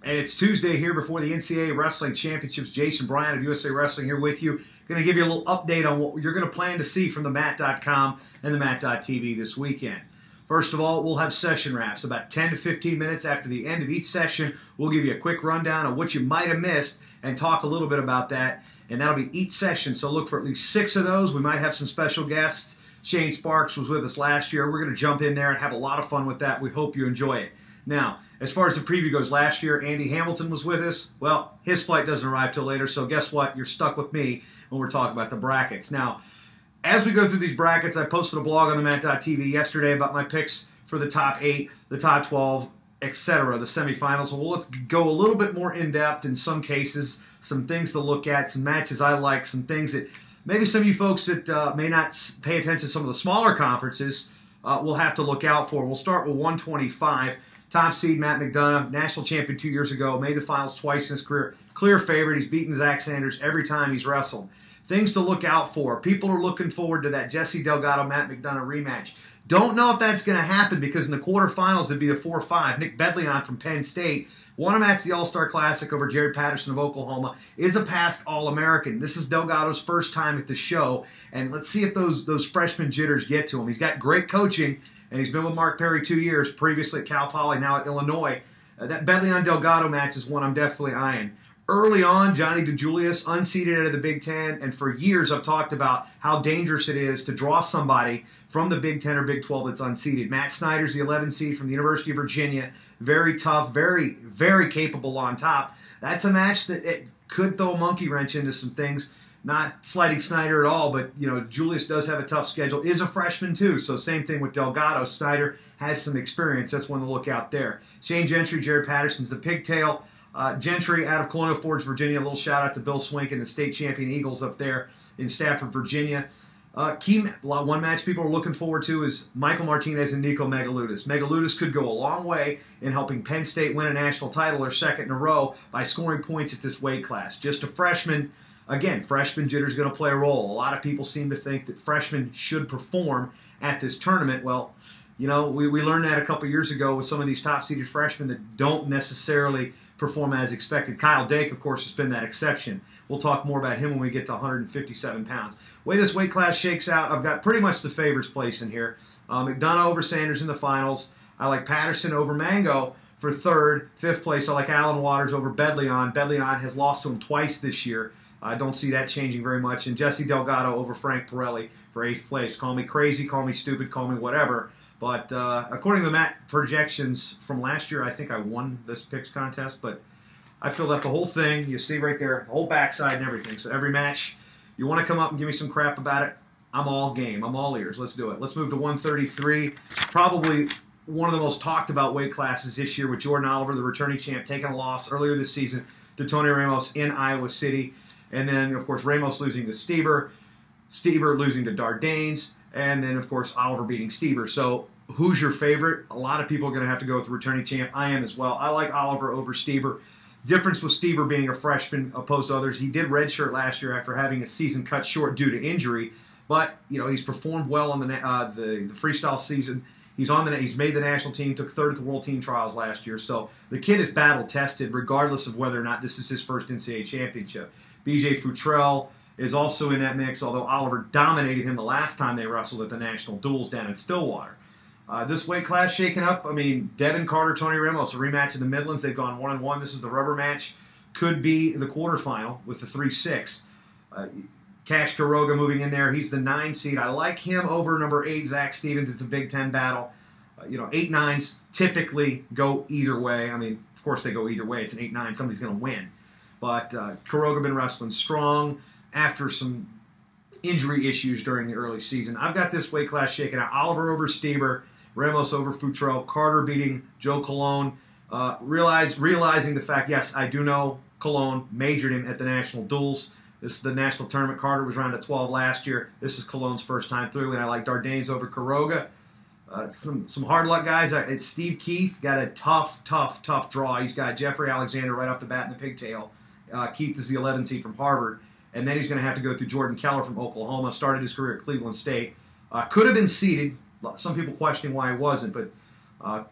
And it's Tuesday here before the NCAA Wrestling Championships. Jason Bryant of USA Wrestling here with you. Going to give you a little update on what you're going to plan to see from the Mat.com and the Mat.tv this weekend. First of all, we'll have session wraps. About 10 to 15 minutes after the end of each session, we'll give you a quick rundown of what you might have missed and talk a little bit about that. And that'll be each session, so look for at least 6 of those. We might have some special guests. Shane Sparks was with us last year. We're going to jump in there and have a lot of fun with that. We hope you enjoy it. Now, as far as the preview goes, last year Andy Hamilton was with us. Well, his flight doesn't arrive till later, so guess what? You're stuck with me when we're talking about the brackets. Now, as we go through these brackets, I posted a blog on the Mat.tv yesterday about my picks for the top 8, the top 12, etc., the semifinals. So let's go a little bit more in-depth in some cases, some things to look at, some matches I like, some things that maybe some of you folks that may not pay attention to some of the smaller conferences will have to look out for. We'll start with 125. Top seed Matt McDonough, national champion 2 years ago, made the finals twice in his career. Clear favorite. He's beaten Zach Sanders every time he's wrestled. Things to look out for. People are looking forward to that Jesse Delgado-Matt McDonough rematch. Don't know if that's going to happen because in the quarterfinals it'd be the 4-5. Nick Bedlion from Penn State won a match at the All-Star Classic over Jared Patterson of Oklahoma. Is a past All-American. This is Delgado's first time at the show, and let's see if those freshman jitters get to him. He's got great coaching, and he's been with Mark Perry 2 years, previously at Cal Poly, now at Illinois. That Bedlion-Delgado match is one I'm definitely eyeing. Early on, Johnny DeJulius, unseeded out of the Big Ten, and for years I've talked about how dangerous it is to draw somebody from the Big Ten or Big 12 that's unseeded. Matt Snyder's the 11 seed from the University of Virginia. Very tough, very, very capable on top. That's a match that it could throw a monkey wrench into some things. Not slighting Snyder at all, but Julius does have a tough schedule. Is a freshman too, so same thing with Delgado. Snyder has some experience. That's one to look out there. Shane Gentry, Jared Patterson's the pigtail. Gentry out of Colonial Forge, Virginia. A little shout out to Bill Swink and the state champion Eagles up there in Stafford, Virginia. One match people are looking forward to is Michael Martinez and Nico Megaludis. Megaludis could go a long way in helping Penn State win a national title, their second in a row, by scoring points at this weight class. Just a freshman. Again, freshman jitter's going to play a role. A lot of people seem to think that freshmen should perform at this tournament. Well, we learned that a couple years ago with some of these top-seeded freshmen that don't necessarily perform as expected. Kyle Dake, of course, has been that exception. We'll talk more about him when we get to 157 pounds. The way this weight class shakes out, I've got pretty much the favorites place in here. McDonough over Sanders in the finals. I like Patterson over Mango for third. Fifth place, I like Alan Waters over Bedlion. Bedlion has lost to him twice this year. I don't see that changing very much. And Jesse Delgado over Frank Pirelli for 8th place. Call me crazy, call me stupid, call me whatever. But according to the Matt projections from last year, I think I won this picks contest. But I filled out the whole thing. You see right there, the whole backside and everything. So every match, you want to come up and give me some crap about it, I'm all game. I'm all ears. Let's do it. Let's move to 133. Probably one of the most talked about weight classes this year with Jordan Oliver, the returning champ, taking a loss earlier this season to Tony Ramos in Iowa City. And then, of course, Ramos losing to Stieber, Stieber losing to Dardanes, and then, of course, Oliver beating Stieber. So who's your favorite? A lot of people are going to have to go with the returning champ. I am as well. I like Oliver over Stieber. Difference with Stieber being a freshman opposed to others. He did redshirt last year after having a season cut short due to injury, but he's performed well on the freestyle season. He's made the national team, took third at the World Team Trials last year. So the kid is battle tested, regardless of whether or not this is his first NCAA championship. B.J. Futrell is also in that mix, although Oliver dominated him the last time they wrestled at the national duels down in Stillwater. This weight class shaking up. I mean, Devin Carter, Tony Ramos, a rematch in the Midlands. They've gone 1-1. This is the rubber match. Could be the quarterfinal with the 3-6. Cash Quiroga moving in there. He's the 9 seed. I like him over number 8, Zach Stevens. It's a Big Ten battle. 8-9s typically go either way. I mean, of course they go either way. It's an 8-9. Somebody's going to win. But Quiroga been wrestling strong after some injury issues during the early season. I've got this weight class shaking out. Oliver over Stieber, Ramos over Futrell, Carter beating Joe Colon. Realizing the fact, yes, I do know Colon majored him at the national duels. This is the national tournament. Carter was round at 12 last year. This is Colon's first time through, and I like Dardanes over Quiroga. Some hard luck guys. It's Steve Keith. Got a tough draw. He's got Jeffrey Alexander right off the bat in the pigtail. Keith is the 11 seed from Harvard. And then he's going to have to go through Jordan Keller from Oklahoma. Started his career at Cleveland State. Could have been seeded. Some people questioning why he wasn't, but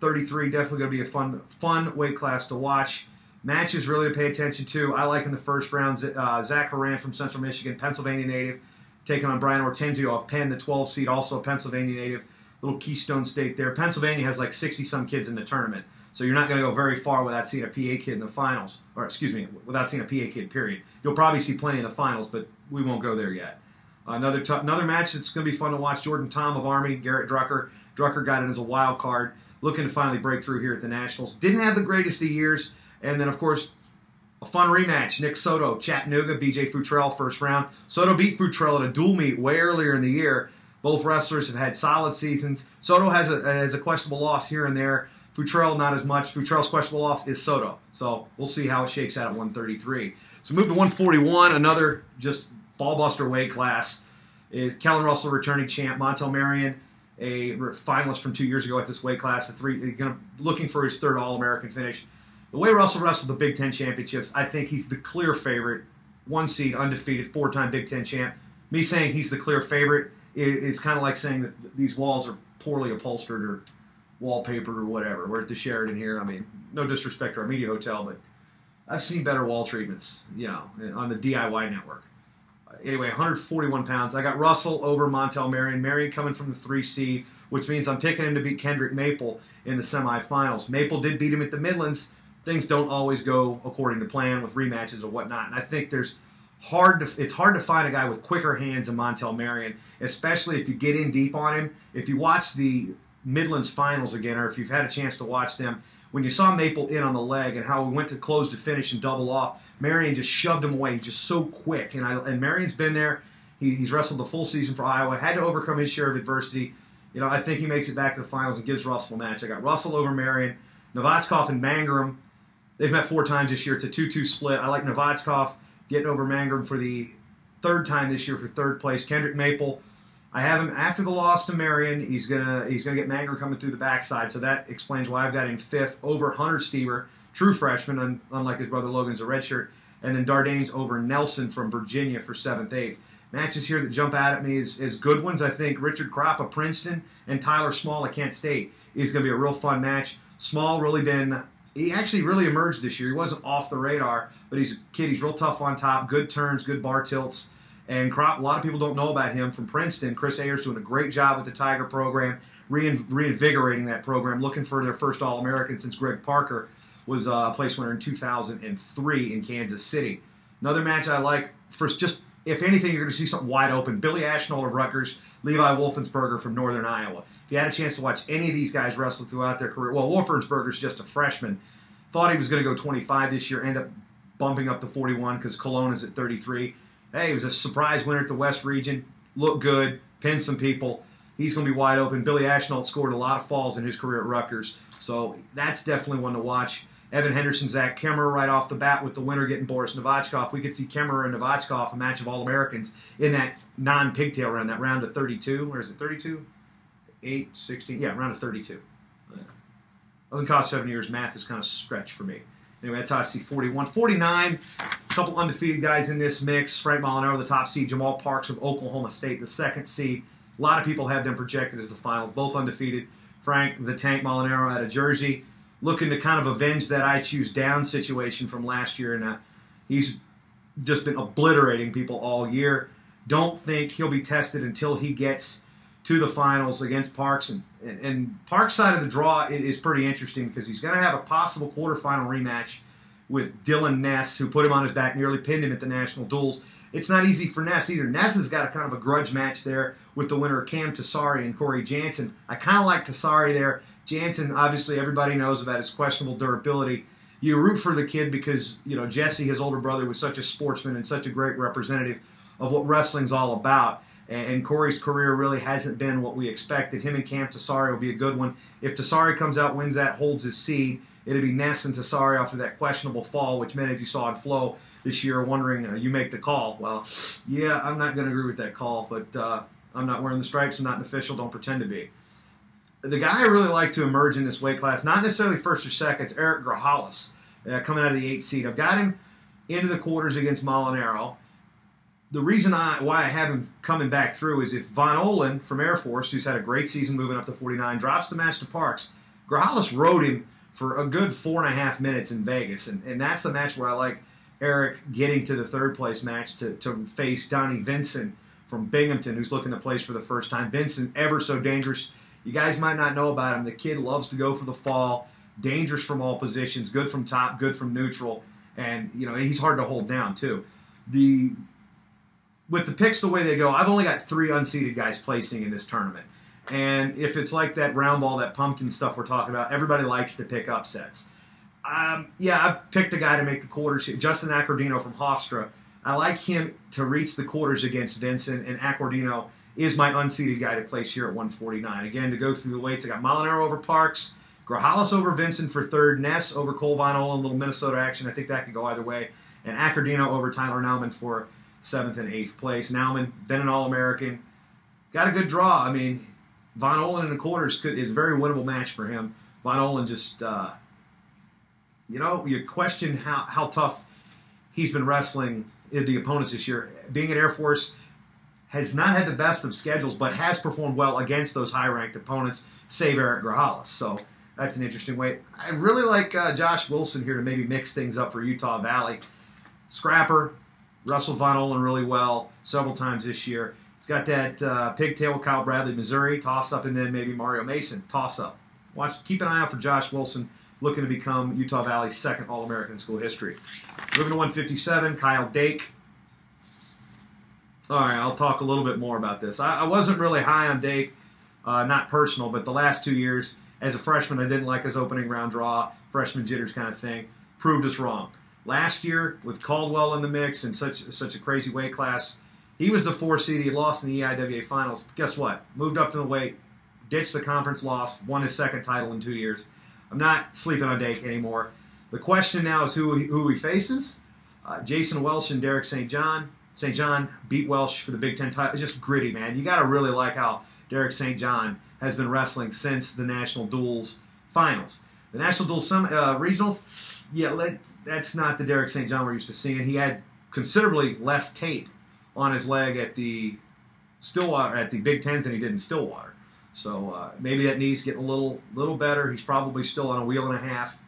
33 definitely going to be a fun weight class to watch. Matches really to pay attention to. I like in the first round Zach Horan from Central Michigan, Pennsylvania native, taking on Brian Ortenzio of Penn, the 12 seed, also a Pennsylvania native, little Keystone State there. Pennsylvania has like 60-some kids in the tournament, so you're not going to go very far without seeing a PA kid in the finals, or excuse me, without seeing a PA kid, period. You'll probably see plenty in the finals, but we won't go there yet. Another match that's going to be fun to watch, Jordan Tom of Army, Garrett Drucker. Drucker got it as a wild card, looking to finally break through here at the Nationals. Didn't have the greatest of years, and then, of course, a fun rematch. Nick Soto, Chattanooga, B.J. Futrell, first round. Soto beat Futrell at a dual meet way earlier in the year. Both wrestlers have had solid seasons. Soto has a questionable loss here and there. Futrell, not as much. Futrell's questionable loss is Soto. So we'll see how it shakes out at 133. So move to 141, another just ballbuster weight class. Is Kellen Russell returning champ. Montel Marion, a finalist from 2 years ago at this weight class, looking for his third All-American finish. The way Russell wrestled the Big Ten championships, I think he's the clear favorite. 1 seed, undefeated, 4-time Big Ten champ. Me saying he's the clear favorite is kind of like saying that these walls are poorly upholstered or wallpapered or whatever. We're at the Sheraton here. I mean, no disrespect to our media hotel, but I've seen better wall treatments, on the DIY network. Anyway, 141 pounds. I got Russell over Montel Marion. Marion coming from the 3 seed, which means I'm picking him to beat Kendrick Maple in the semifinals. Maple did beat him at the Midlands. Things don't always go according to plan with rematches or whatnot, and I think it's hard to find a guy with quicker hands than Montel Marion, especially if you get in deep on him. If you watch the Midlands finals again, or if you've had a chance to watch them, when you saw Maple in on the leg and how he went to close to finish and double off, Marion just shoved him away, just so quick. And Marion's been there. He's wrestled the full season for Iowa, had to overcome his share of adversity. I think he makes it back to the finals and gives Russell a match. I got Russell over Marion. Novatskov and Mangrum, they've met 4 times this year. It's a 2-2 split. I like Novatskov getting over Mangrum for the 3rd time this year for 3rd place. Kendrick Maple, I have him after the loss to Marion. He's gonna get Mangrum coming through the backside, so that explains why I've got him 5th over Hunter Stever, true freshman, unlike his brother Logan's a redshirt, and then Dardane's over Nelson from Virginia for 7th, 8th. Matches here that jump out at me is good ones. I think Richard Kropp of Princeton and Tyler Small of Kent State is going to be a real fun match. Small he actually really emerged this year. He wasn't off the radar, but he's a kid. He's real tough on top, good turns, good bar tilts. And Kropp, a lot of people don't know about him from Princeton. Chris Ayers doing a great job with the Tiger program, reinvigorating that program, looking for their first All-American since Greg Parker was a place winner in 2003 in Kansas City. Another match I like, if anything, you're going to see something wide open. Billy Ashnold of Rutgers, Levi Wolfensberger from Northern Iowa. If you had a chance to watch any of these guys wrestle throughout their career, well, Wolfensberger's just a freshman. Thought he was going to go 25 this year, end up bumping up to 41 because Cologne is at 33. Hey, he was a surprise winner at the West Region. Looked good, pinned some people. He's going to be wide open. Billy Ashnold scored a lot of falls in his career at Rutgers, so that's definitely one to watch. Evan Henderson, Zach Kemmerer right off the bat with the winner getting Boris Novatskov. We could see Kemmerer and Novatskov, a match of All-Americans, in that non-pigtail round, that round of 32. Or is it 32? 8, 16? Yeah, round of 32. I was in college 7 years. Math is kind of stretched for me. Anyway, that's how I see 41. 49, a couple undefeated guys in this mix. Frank Molinaro, the top seed. Jamal Parks of Oklahoma State, the 2nd seed. A lot of people have them projected as the final, both undefeated. Frank, the Tank Molinaro out of Jersey, looking to kind of avenge that I choose down situation from last year. And he's just been obliterating people all year. Don't think he'll be tested until he gets to the finals against Parks. And Parks' side of the draw is pretty interesting because he's going to have a possible quarterfinal rematch with Dylan Ness, who put him on his back, nearly pinned him at the national duels. It's not easy for Ness either. Ness has got a kind of a grudge match there with the winner Cam Tassari and Corey Jansen. I kind of like Tassari there. Jansen, obviously, everybody knows about his questionable durability. You root for the kid because, Jesse, his older brother, was such a sportsman and such a great representative of what wrestling's all about. And Corey's career really hasn't been what we expected. Him and Cam Tassari will be a good one. If Tassari comes out, wins that, holds his seed, it'll be Ness and Tassari after that questionable fall, which many of you saw in Flow this year, wondering, you make the call. Well, yeah, I'm not going to agree with that call, but I'm not wearing the stripes. I'm not an official. Don't pretend to be. The guy I really like to emerge in this weight class, not necessarily first or second, it's Eric Grahalis, coming out of the 8th seed. I've got him into the quarters against Molinaro. The reason why I have him coming back through is if Von Olin from Air Force, who's had a great season moving up to 49, drops the match to Parks, Grahalis rode him for a good 4.5 minutes in Vegas. And that's the match where I like Eric getting to the third place match to face Donnie Vincent from Binghamton, who's looking to place for the first time. Vincent, ever so dangerous. You guys might not know about him. The kid loves to go for the fall, dangerous from all positions, good from top, good from neutral, and he's hard to hold down too. With the picks the way they go, I've only got 3 unseeded guys placing in this tournament. And if it's like that round ball, that pumpkin stuff we're talking about, everybody likes to pick upsets. I picked a guy to make the quarters. Justin Accordino from Hofstra. I like him to reach the quarters against Vincent, and Accordino is my unseeded guy to place here at 149. Again, to go through the weights, I got Molinaro over Parks, Grajales over Vincent for third, Ness over Cole Vinyl, a little Minnesota action. I think that could go either way. And Accordino over Tyler Nauman for 7th and 8th place. Nauman, been an All-American. Got a good draw. I mean, Von Olen in the quarters is a very winnable match for him. Von Olen just, you question how tough he's been wrestling the opponents this year. Being at Air Force, has not had the best of schedules, but has performed well against those high-ranked opponents, save Eric Grajales. So that's an interesting way. I really like Josh Wilson here to maybe mix things up for Utah Valley. Scrapper, wrestled Von Olen really well several times this year. He's got that pigtail with Kyle Bradley, Missouri, toss-up, and then maybe Mario Mason, toss-up. Keep an eye out for Josh Wilson, looking to become Utah Valley's 2nd All-American in school history. Moving to 157, Kyle Dake. All right, I'll talk a little bit more about this. I wasn't really high on Dake, not personal, but the last 2 years, as a freshman, I didn't like his opening round draw, freshman jitters kind of thing. Proved us wrong. Last year, with Caldwell in the mix and such a crazy weight class, he was the 4 seed. He lost in the EIWA finals. Guess what? Moved up to the weight, ditched the conference loss, won his 2nd title in 2 years. I'm not sleeping on Dake anymore. The question now is who he faces. Jason Welsh and Derek St. John. St. John beat Welsh for the Big Ten title. It's just gritty, man. You got to really like how Derek St. John has been wrestling since the National Duels finals. The National Duels regionals, that's not the Derek St. John we're used to seeing. He had considerably less tape on his leg at the Stillwater, at the Big Tens than he did in Stillwater. So maybe that knee's getting a little better. He's probably still on a wheel and a half.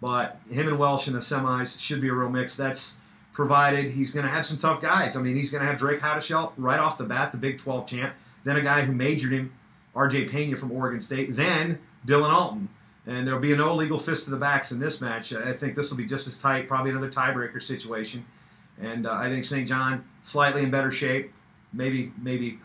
But him and Welsh in the semis should be a real mix. That's provided he's going to have some tough guys. I mean, he's going to have Drake Hotteshell right off the bat, the Big 12 champ. Then a guy who majored him, R.J. Pena from Oregon State. Then Dylan Alton. And there'll be no legal fist to the backs in this match. I think this will be just as tight, probably another tiebreaker situation. And I think St. John slightly in better shape. Maybe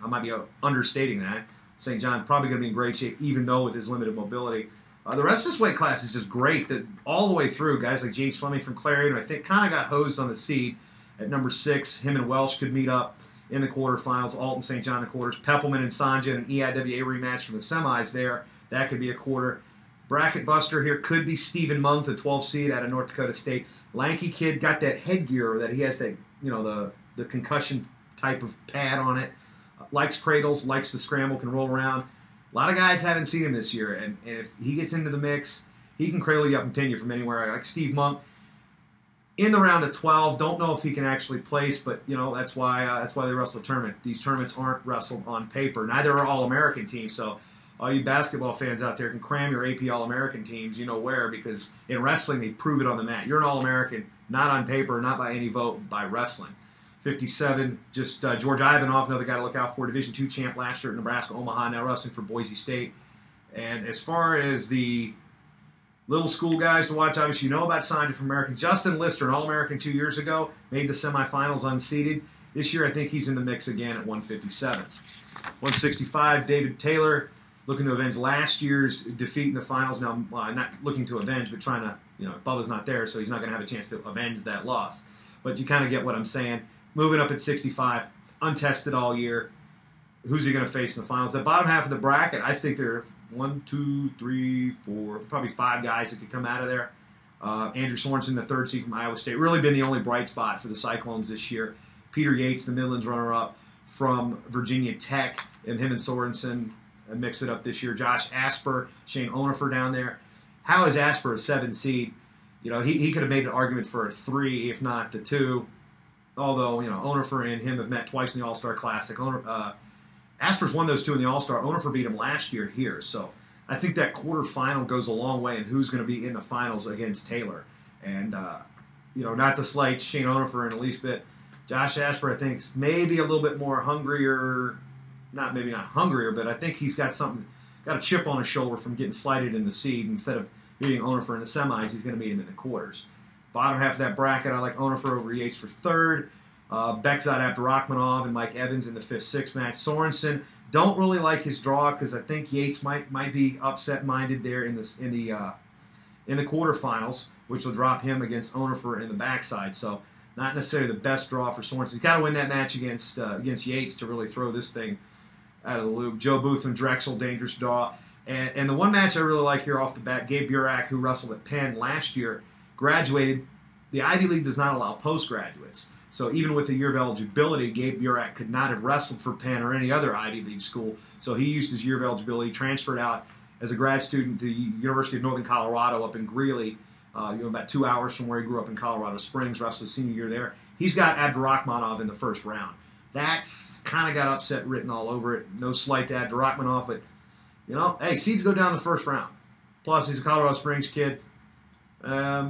I might be understating that. St. John probably going to be in great shape, even though with his limited mobility. The rest of this weight class is just great. That all the way through, guys like James Fleming from Clarion, I think kind of got hosed on the seed at number 6. Him and Welsh could meet up in the quarterfinals. Alton, St. John in the quarters. Peppelman and Sanja, an EIWA rematch from the semis there. That could be a quarter. Bracket buster here could be Stephen Monk, the 12 seed out of North Dakota State. Lanky kid, got that headgear that he has that, the concussion type of pad on it. Likes cradles, likes to scramble, can roll around. A lot of guys haven't seen him this year, and if he gets into the mix, he can cradle you up and pin you from anywhere. Like Steve Monk, in the round of 12, don't know if he can actually place, but that's why they wrestle the tournament. These tournaments aren't wrestled on paper. Neither are All-American teams, so all you basketball fans out there can cram your AP All-American teams, where, because in wrestling they prove it on the mat. You're an All-American, not on paper, not by any vote, by wrestling. 57, just George Ivanov, another guy to look out for, Division II champ last year at Nebraska Omaha, now wrestling for Boise State. And as far as the little school guys to watch, obviously you know about Sanja from American. Justin Lister, an All-American 2 years ago, made the semifinals unseeded. This year I think he's in the mix again at 157. 165, David Taylor, looking to avenge last year's defeat in the finals. Now, not looking to avenge, but trying to, Bubba's not there, so he's not going to have a chance to avenge that loss. But you kind of get what I'm saying. Moving up at 65, untested all year. Who's he going to face in the finals? The bottom half of the bracket, I think there are 1, 2, 3, 4, probably 5 guys that could come out of there. Andrew Sorensen, the 3rd seed from Iowa State, really been the only bright spot for the Cyclones this year. Peter Yates, the Midlands runner-up from Virginia Tech, and him and Sorensen mix it up this year. Josh Asper, Shane Onefer down there. How is Asper a 7 seed? He could have made an argument for a 3, if not the 2. Although, Onefer and him have met twice in the All-Star Classic. Asper's won those 2 in the All-Star. Onefer beat him last year here. So I think that quarterfinal goes a long way in who's going to be in the finals against Taylor. And, not to slight Shane Onofer in the least bit, Josh Ashburn, I think, is maybe a little bit more hungrier, not hungrier, but I think he's got a chip on his shoulder from getting slighted in the seed. Instead of beating Onofer in the semis, he's going to meet him in the quarters. Bottom half of that bracket, I like Onofer over Yates for third. Bekzad Abdurakhmanov and Mike Evans in the 5th-6th match. Sorensen, don't really like his draw because I think Yates might be upset-minded there in the quarterfinals, which will drop him against Onofer in the backside. So not necessarily the best draw for Sorensen. He's got to win that match against Yates to really throw this thing out of the loop. Joe Booth and Drexel, dangerous draw. And the one match I really like here off the bat, Gabe Burak, who wrestled at Penn last year, graduated. The Ivy League does not allow postgraduates. So even with a year of eligibility, Gabe Burak could not have wrestled for Penn or any other Ivy League school. So he used his year of eligibility, transferred out as a grad student to the University of Northern Colorado up in Greeley, about 2 hours from where he grew up in Colorado Springs, wrestled his senior year there. He's got Abdurakhmanov in the first round. That's kind of got upset written all over it. No slight to Abdurakhmanov, but, hey, seeds go down the first round. Plus, he's a Colorado Springs kid. I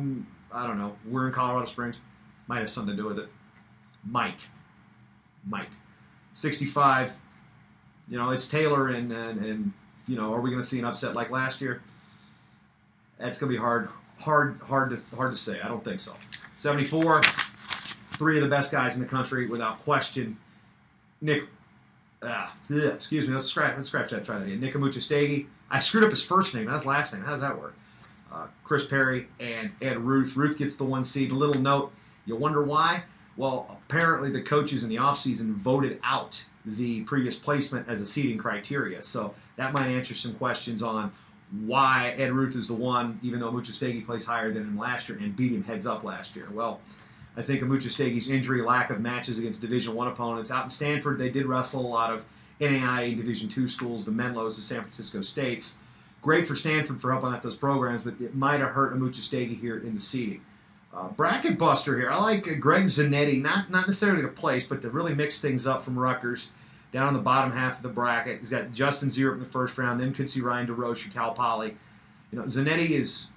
don't know. We're in Colorado Springs. Might have something to do with it. Might. 65. It's Taylor and are we going to see an upset like last year? That's going to be hard to say. I don't think so. 74. 3 of the best guys in the country without question. Excuse me. Let's scratch that. Try that again. Nick Amuchastegui. I screwed up his first name. That's his last name. How does that work? Chris Perry and Ed Ruth. Ruth gets the 1 seed. A little note. You wonder why? Well, apparently the coaches in the offseason voted out the previous placement as a seeding criteria. So that might answer some questions on why Ed Ruth is the one, even though Amuchastegui plays higher than him last year and beat him heads up last year. Well, I think Amuchastegui's injury, lack of matches against Division I opponents. Out in Stanford, they did wrestle a lot of NAIA Division II schools, the Menlos, the San Francisco States. Great for Stanford for helping out those programs, but it might have hurt Amuchastegui here in the seeding. Bracket buster here. I like Greg Zanetti, not necessarily to place, but to really mix things up from Rutgers down on the bottom half of the bracket. He's got Justin Zierup in the first round, then could see Ryan DeRoche at Cal Poly. Zanetti has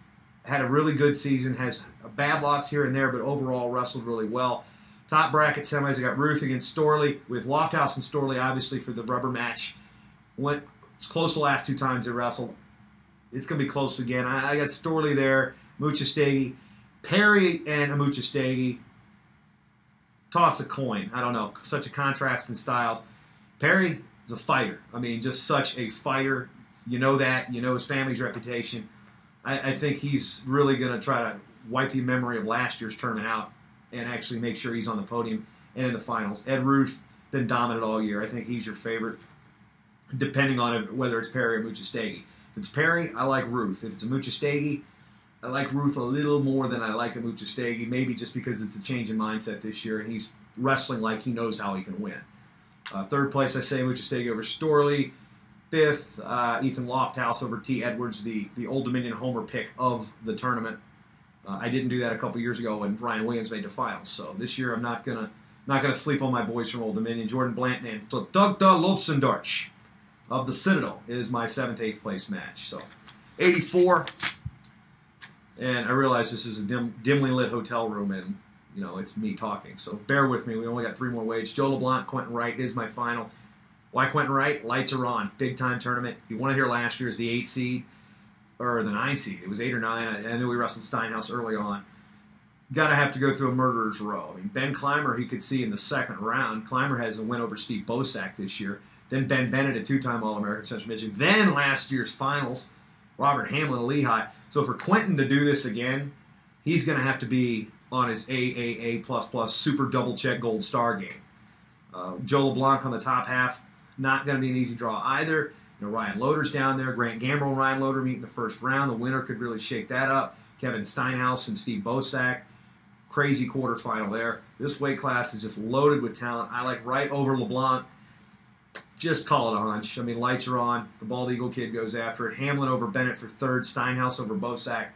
had a really good season, has a bad loss here and there, but overall wrestled really well. Top bracket semis, I got Ruth against Storley, with Lofthouse and Storley obviously for the rubber match. It's close the last 2 times they wrestled. It's going to be close again. I got Storley there, Amuchastegui. Perry and Amuchastegui, toss a coin. I don't know. Such a contrast in styles. Perry is a fighter. I mean, just such a fighter. You know that. You know his family's reputation. I think he's really going to try to wipe the memory of last year's tournament out and actually make sure he's on the podium and in the finals. Ed Ruth, been dominant all year. I think he's your favorite, depending on whether it's Perry or Amuchastegui. If it's Perry, I like Ruth. If it's Amuchastegui, I like Ruth a little more than I like Amuchastegui, maybe just because it's a change in mindset this year, and he's wrestling like he knows how he can win. Third place, I say Amuchastegui over Storley. 5th, Ethan Lofthouse over T. Edwards, the Old Dominion homer pick of the tournament. I didn't do that a couple years ago when Brian Williams made the finals. So this year I'm not gonna sleep on my boys from Old Dominion. Jordan Blanton and Dr. Lofsendorch of the Citadel is my 7th, 8th place match. So 84. And I realize this is a dimly lit hotel room, and it's me talking. So bear with me. We only got 3 more waves. Joe LeBlanc, Quentin Wright is my final. Why Quentin Wright? Lights are on. Big time tournament. You won it here last year as the 8 seed or the 9 seed. It was 8 or 9. I knew we wrestled Steinhaus early on. Got to have to go through a murderer's row. I mean, Ben Clymer, he could see in the second round. Clymer has a win over Steve Bosak this year. Then Ben Bennett, a 2-time All-American Central Michigan. Then last year's finals, Robert Hamlin of Lehigh. So for Quentin to do this again, he's going to have to be on his AAA++ super double-check gold star game. Joe LeBlanc on the top half, not going to be an easy draw either. Ryan Loder's down there. Grant Gamble and Ryan Loder meet in the first round. The winner could really shake that up. Kevin Steinhaus and Steve Bosak. Crazy quarterfinal there. This weight class is just loaded with talent. I like Wright over LeBlanc. Just call it a hunch. I mean, lights are on. The Bald Eagle kid goes after it. Hamlin over Bennett for 3rd. Steinhaus over Bosak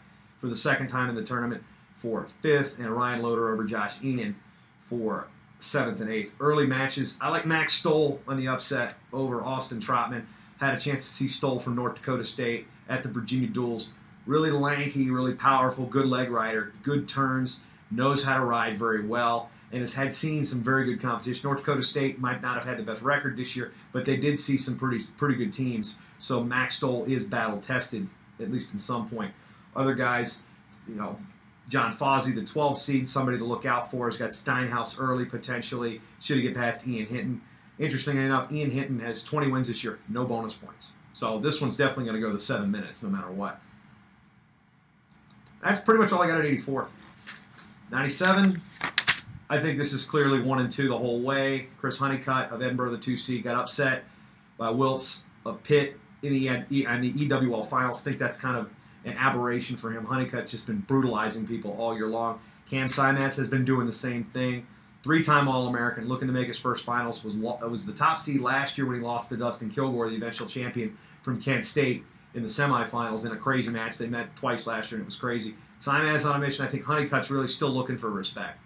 for the 2nd time in the tournament for 5th. And Ryan Loder over Josh Enan for 7th and 8th. Early matches. I like Max Stoll on the upset over Austin Trotman. had a chance to see Stoll from North Dakota State at the Virginia Duels. Really lanky, really powerful, good leg rider, good turns, knows how to ride very well, and has had seen some very good competition. North Dakota State might not have had the best record this year, but they did see some pretty good teams. So Max Stoll is battle tested, at least in some point. Other guys, John Fozzie, the 12 seed, somebody to look out for. Has got Steinhaus early potentially. Should he get past Ian Hinton? Interestingly enough, Ian Hinton has 20 wins this year, no bonus points. So this one's definitely going to go the 7 minutes no matter what. That's pretty much all I got at 84. 97, I think this is clearly 1 and 2 the whole way. Chris Honeycutt of Edinburgh, the 2 seed, got upset by Wiltz of Pitt in the EWL finals. I think that's kind of an aberration for him. Honeycutt's just been brutalizing people all year long. Cam Simas has been doing the same thing. 3-time All-American, looking to make his first finals. Was the top seed last year when he lost to Dustin Kilgore, the eventual champion from Kent State, in the semifinals in a crazy match. They met twice last year, and it was crazy. Simas on a mission. I think Honeycutt's really still looking for respect.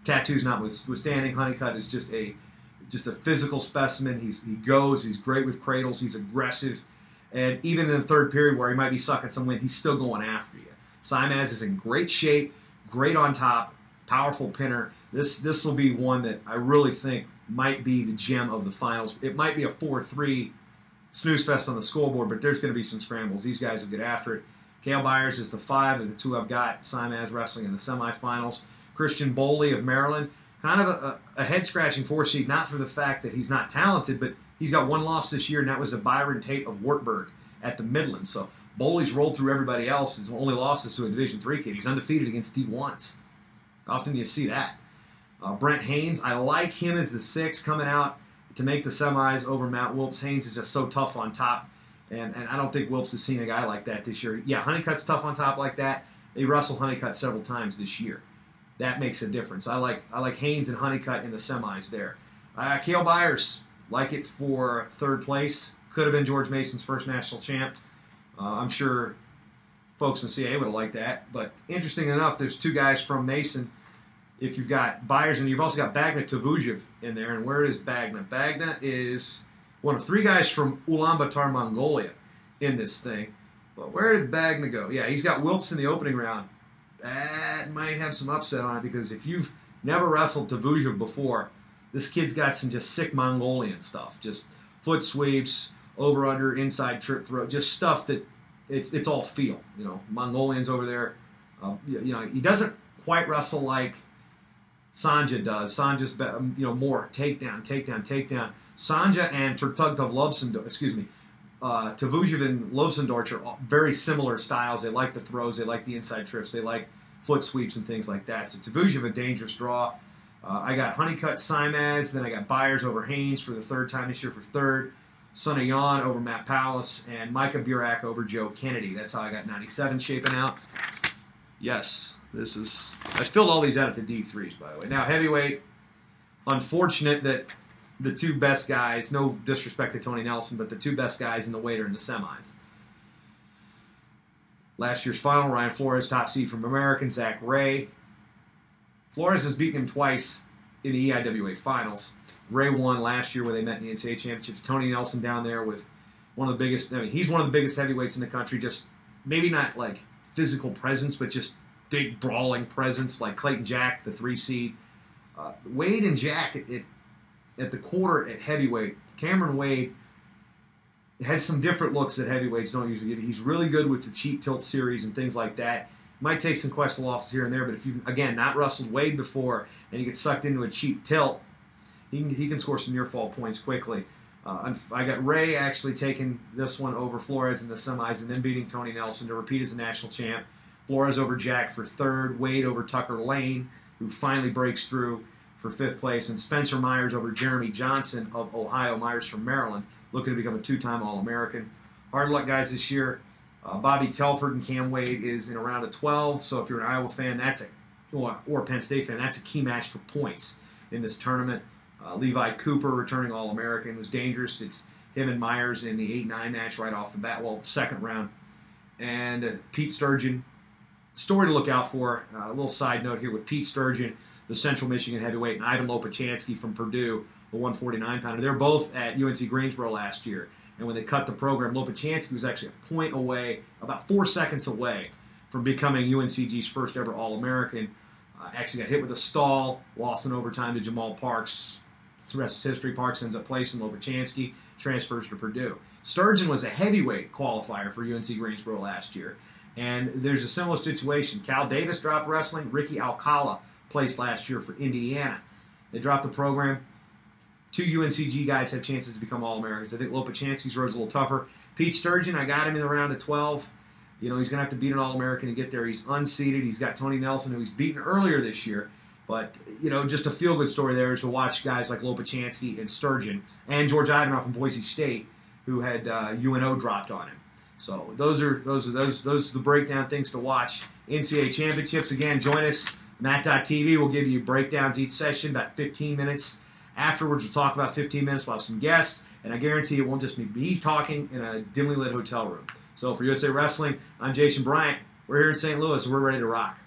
Tattoos notwithstanding, Honeycutt is just a physical specimen. He's great with cradles. He's aggressive. And even in the third period where he might be sucking some wind, he's still going after you. Simas is in great shape, great on top, powerful pinner. This will be one that I really think might be the gem of the finals. It might be a 4-3 snooze fest on the scoreboard, but there's going to be some scrambles. These guys will get after it. Cale Byers is the 5 of the 2 I've got. Simas wrestling in the semifinals. Christian Boley of Maryland, kind of a head-scratching 4 seed, not for the fact that he's not talented, but he's got 1 loss this year, and that was to Byron Tate of Wartburg at the Midlands. So Boley's rolled through everybody else. His only loss is to a Division III kid. He's undefeated against D1s. Often you see that. Brent Haynes, I like him as the 6 coming out to make the semis over Matt Wilps. Haynes is just so tough on top, and I don't think Wilps has seen a guy like that this year. Yeah, Honeycutt's tough on top like that. They wrestled Honeycutt several times this year. That makes a difference. I like Haynes and Honeycutt in the semis there. Cale Byers, like it for 3rd place. Could have been George Mason's first national champ. I'm sure folks in CAA would have liked that. But interesting enough, there's 2 guys from Mason. If you've got Byers, and you've also got Bagna Tavuzhev in there. And where is Bagna? Bagna is one of 3 guys from Ulaanbaatar, Mongolia in this thing. But where did Bagna go? Yeah, he's got Wilps in the opening round. That might have some upset on it, because if you've never wrestled Tavuzhev before, this kid's got some just sick Mongolian stuff. Just foot sweeps, over-under, inside trip throw, just stuff that it's all feel. Mongolians over there. He doesn't quite wrestle like Sanja does. Sanja's more takedown. Sanja and Tavuzhev and Lovsendorch are very similar styles. They like the throws, they like the inside trips, they like foot sweeps and things like that. So Tavuzhev, a dangerous draw. I got Honeycutt, Simas, then I got Byers over Haynes for the 3rd time this year for 3rd. Sonny Yon over Matt Powlis, and Micah Burak over Joe Kennedy. That's how I got 97 shaping out. Yes, I filled all these out at the D3s, by the way. Now, heavyweight, unfortunate that the 2 best guys, no disrespect to Tony Nelson, but the 2 best guys in the weight are in the semis. Last year's final, Ryan Flores, top seed from American, Zach Ray. Flores has beaten him twice in the EIWA finals. Ray won last year where they met in the NCAA championships. Tony Nelson down there with one of the biggest, he's one of the biggest heavyweights in the country, just maybe not like physical presence, but just big brawling presence, like Clayton Jack, the 3 seed. Wade and Jack at the quarter at heavyweight. Cameron Wade has some different looks that heavyweights don't usually get. He's really good with the cheap tilt series and things like that. Might take some questionable losses here and there, but if you've, again, not wrestled Wade before and you get sucked into a cheap tilt, he can score some near-fall points quickly. I got Ray actually taking this one over Flores in the semis and then beating Tony Nelson to repeat as a national champ. Flores over Jack for 3rd. Wade over Tucker Lane, who finally breaks through for 5th place. And Spencer Myers over Jeremy Johnson of Ohio. Myers from Maryland, looking to become a 2-time All-American. Hard luck, guys, this year. Bobby Telford and Cam Wade is in a round of 12. So if you're an Iowa fan, or a Penn State fan, that's a key match for points in this tournament. Levi Cooper, returning All-American, was dangerous. It's him and Myers in the 8-9 match right off the bat, well, the 2nd round. And Pete Sturgeon, story to look out for. A little side note here with Pete Sturgeon, the Central Michigan heavyweight, and Ivan Lopachansky from Purdue, the 149-pounder. They're both at UNC Greensboro last year. And when they cut the program, Lopachansky was actually a point away, about 4 seconds away from becoming UNCG's first ever All-American. Actually got hit with a stall, lost in overtime to Jamal Parks. The rest is history. Parks ends up placing Lopachansky, transfers to Purdue. Sturgeon was a heavyweight qualifier for UNC Greensboro last year. And there's a similar situation. Cal Davis dropped wrestling. Ricky Alcala placed last year for Indiana. They dropped the program. 2 UNCG guys have chances to become All-Americans. I think Lopachansky's road's a little tougher. Pete Sturgeon, I got him in the round of 12. You know, he's going to have to beat an All-American to get there. He's unseeded. He's got Tony Nelson, who he's beaten earlier this year. But, you know, just a feel-good story there is to watch guys like Lopachansky and Sturgeon and George Ivanov from Boise State, who had UNO dropped on him. So those are the breakdown things to watch. NCAA championships, again, join us. Matt.tv will give you breakdowns each session, about 15 minutes. Afterwards, we'll talk about 15 minutes. We'll have some guests, and I guarantee it won't just be me talking in a dimly lit hotel room. So for USA Wrestling, I'm Jason Bryant. We're here in St. Louis, and we're ready to rock.